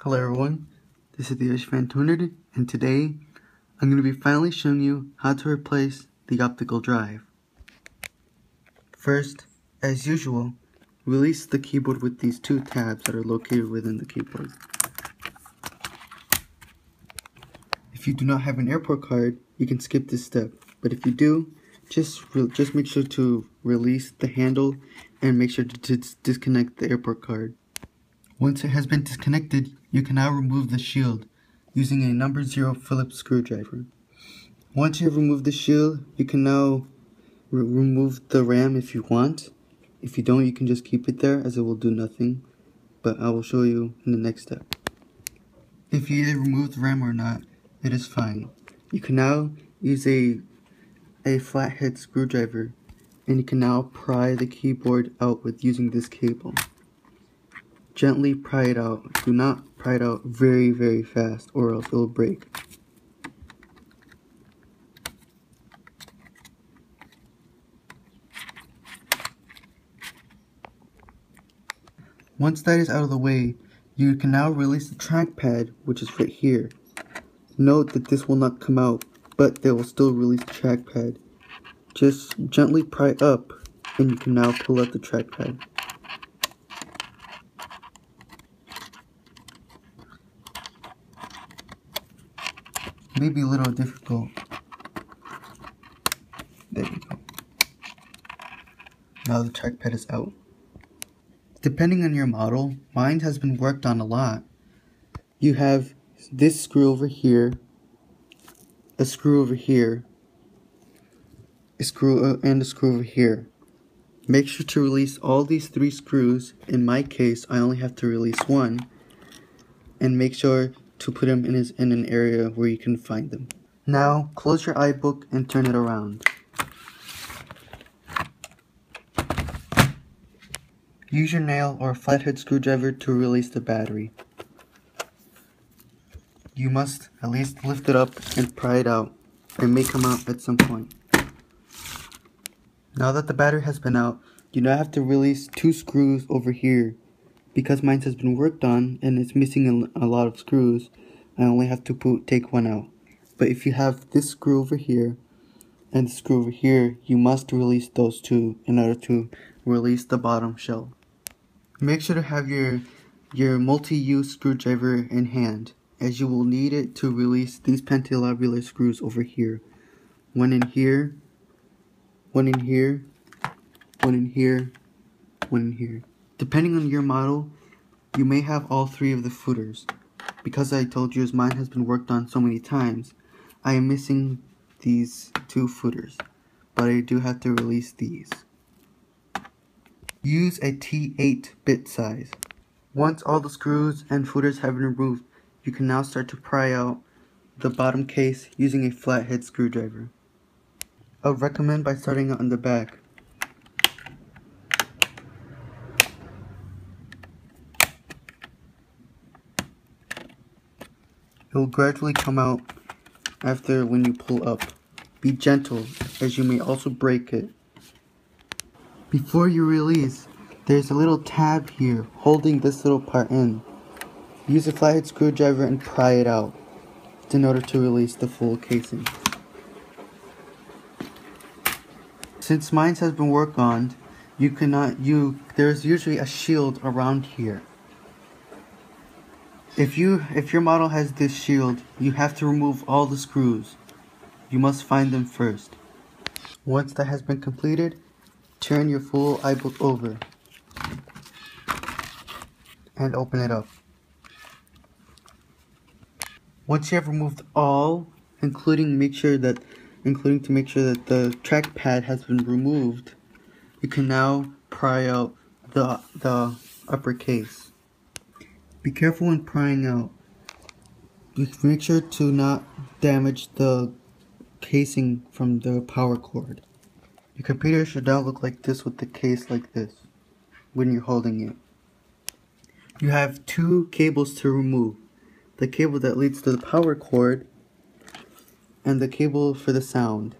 Hello everyone, this is the Ishvan Tuner, and today I'm going to be finally showing you how to replace the optical drive. First, as usual, release the keyboard with these two tabs that are located within the keyboard. If you do not have an airport card, you can skip this step, but if you do, just make sure to release the handle and make sure to disconnect the airport card. Once it has been disconnected, you can now remove the shield using a number 0 Phillips screwdriver. Once you have removed the shield, you can now remove the RAM if you want. If you don't, you can just keep it there as it will do nothing, but I will show you in the next step. If you either remove the RAM or not, it is fine. You can now use a flathead screwdriver, and you can now pry the keyboard out with using this cable. Gently pry it out. Do not pry it out very fast or else it will break. Once that is out of the way, you can now release the trackpad, which is right here. Note that this will not come out, but they will still release the trackpad. Just gently pry up and you can now pull out the trackpad. May be a little difficult. There we go. Now the trackpad is out. Depending on your model, mine has been worked on a lot. You have this screw over here, a screw over here, a screw and a screw over here. Make sure to release all these 3 screws. In my case, I only have to release one, and make sure to put them in an area where you can find them. Now, close your iBook and turn it around. Use your nail or flathead screwdriver to release the battery. You must at least lift it up and pry it out. It may come out at some point. Now that the battery has been out, you now have to release 2 screws over here. Because mine has been worked on and it's missing a lot of screws, I only have to take one out. But if you have this screw over here and the screw over here, you must release those 2 in order to release the bottom shell. Make sure to have your multi-use screwdriver in hand, as you will need it to release these pentalobular screws over here. One in here, one in here, one in here, one in here. Depending on your model, you may have all 3 of the footers. Because I told you as mine has been worked on so many times, I am missing these 2 footers, but I do have to release these. Use a T8 bit size. Once all the screws and footers have been removed, you can now start to pry out the bottom case using a flathead screwdriver. I would recommend by starting on the back. It will gradually come out after when you pull up. Be gentle, as you may also break it. Before you release, there's a little tab here holding this little part in. Use a flathead screwdriver and pry it out in order to release the full casing. Since mine has been worked on, there's usually a shield around here. If your model has this shield, you have to remove all the screws. You must find them first. Once that has been completed, turn your full iBook over and open it up. Once you have removed all, including to make sure that the trackpad has been removed, you can now pry out the upper case. Be careful when prying out. Make sure to not damage the casing from the power cord. Your computer should now look like this with the case like this when you're holding it. You have 2 cables to remove. The cable that leads to the power cord and the cable for the sound.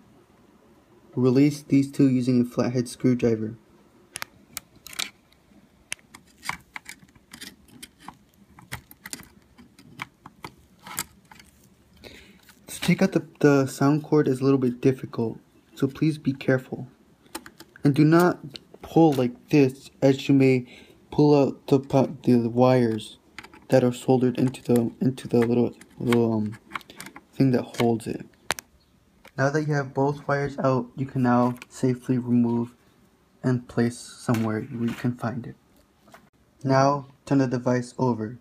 Release these 2 using a flathead screwdriver. take out the sound cord is a little bit difficult, so please be careful. And do not pull like this, as you may pull out the wires that are soldered into the little thing that holds it. Now that you have both wires out, you can now safely remove and place somewhere where you can find it. Now turn the device over.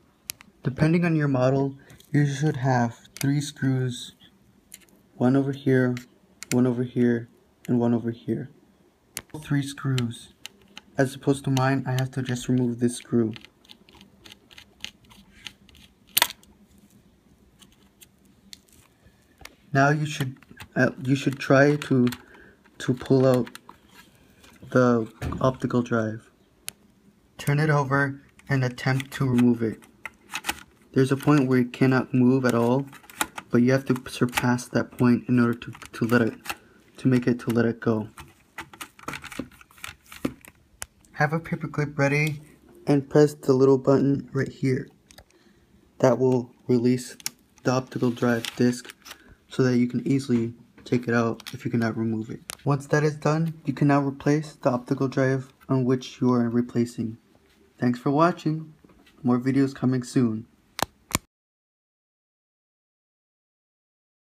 Depending on your model, you should have 3 screws, one over here, one over here, and one over here. 3 screws. As opposed to mine, I have to just remove this screw. Now you should try to pull out the optical drive. Turn it over and attempt to remove it. There's a point where it cannot move at all, but you have to surpass that point in order to let it go. Have a paper clip ready and press the little button right here. That will release the optical drive disc so that you can easily take it out if you cannot remove it. Once that is done, you can now replace the optical drive on which you are replacing. Thanks for watching. More videos coming soon.